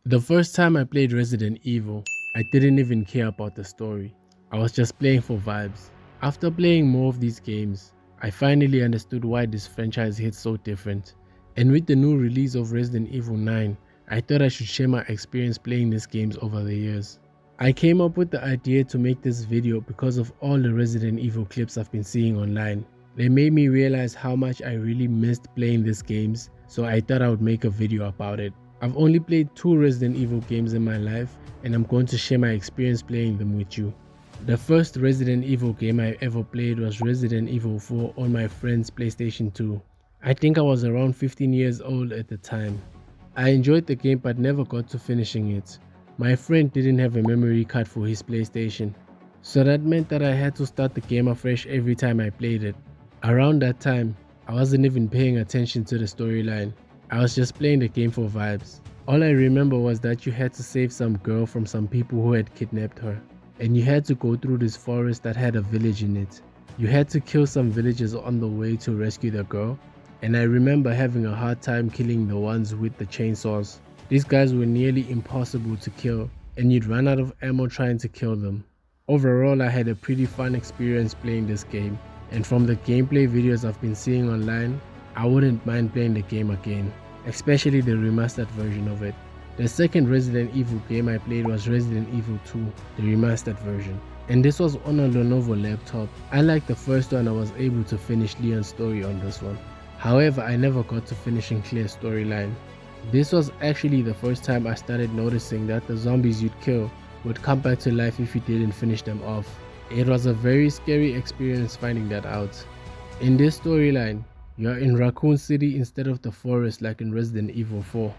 The first time I played Resident Evil, I didn't even care about the story. I was just playing for vibes. After playing more of these games, I finally understood why this franchise hits so different. And with the new release of Resident Evil 9, I thought I should share my experience playing these games over the years. I came up with the idea to make this video because of all the Resident Evil clips I've been seeing online. They made me realize how much I really missed playing these games, so I thought I would make a video about it. I've only played 2 Resident Evil games in my life, and I'm going to share my experience playing them with you. The first Resident Evil game I ever played was Resident Evil 4 on my friend's PlayStation 2. I think I was around 15 years old at the time. I enjoyed the game but never got to finishing it. My friend didn't have a memory card for his PlayStation, so that meant that I had to start the game afresh every time I played it. Around that time, I wasn't even paying attention to the storyline. I was just playing the game for vibes. All I remember was that you had to save some girl from some people who had kidnapped her, and you had to go through this forest that had a village in it. You had to kill some villagers on the way to rescue the girl, and I remember having a hard time killing the ones with the chainsaws. These guys were nearly impossible to kill, and you'd run out of ammo trying to kill them. Overall, I had a pretty fun experience playing this game, and from the gameplay videos I've been seeing online, I wouldn't mind playing the game again, especially the remastered version of it. The second Resident Evil game I played was Resident Evil 2, the remastered version, and this was on a Lenovo laptop. Unlike the first one, I was able to finish Leon's story on this one. However, I never got to finishing Claire's storyline. This was actually the first time I started noticing that the zombies you'd kill would come back to life if you didn't finish them off. It was a very scary experience finding that out. In this storyline, you're in Raccoon City instead of the forest like in Resident Evil 4.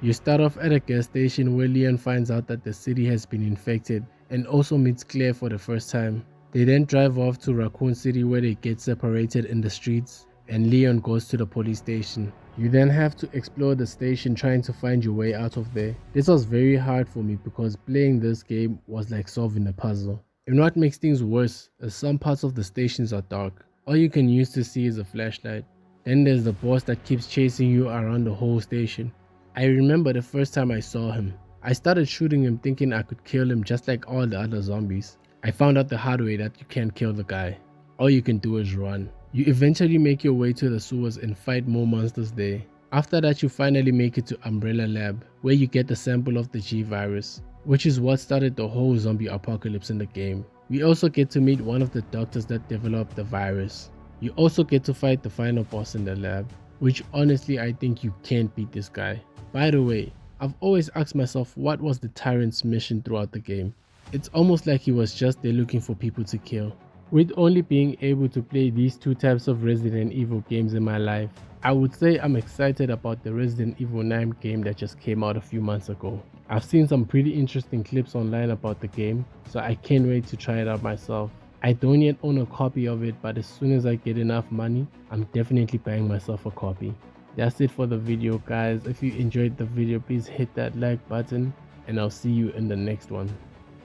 You start off at a gas station where Leon finds out that the city has been infected and also meets Claire for the first time. They then drive off to Raccoon City where they get separated in the streets, and Leon goes to the police station. You then have to explore the station trying to find your way out of there. This was very hard for me because playing this game was like solving a puzzle. And what makes things worse is some parts of the stations are dark. All you can use to see is a flashlight. Then there's the boss that keeps chasing you around the whole station. I remember the first time I saw him. I started shooting him thinking I could kill him just like all the other zombies. I found out the hard way that you can't kill the guy. All you can do is run. You eventually make your way to the sewers and fight more monsters there. After that, you finally make it to Umbrella Lab, where you get the sample of the G virus, which is what started the whole zombie apocalypse in the game. We also get to meet one of the doctors that developed the virus. You also get to fight the final boss in the lab, which honestly I think you can't beat this guy. By the way, I've always asked myself what was the Tyrant's mission throughout the game. It's almost like he was just there looking for people to kill. With only being able to play these 2 types of Resident Evil games in my life, I would say I'm excited about the Resident Evil 9 game that just came out a few months ago. I've seen some pretty interesting clips online about the game, so I can't wait to try it out myself. I don't yet own a copy of it, but as soon as I get enough money, I'm definitely buying myself a copy. That's it for the video, guys. If you enjoyed the video, please hit that like button, and I'll see you in the next one.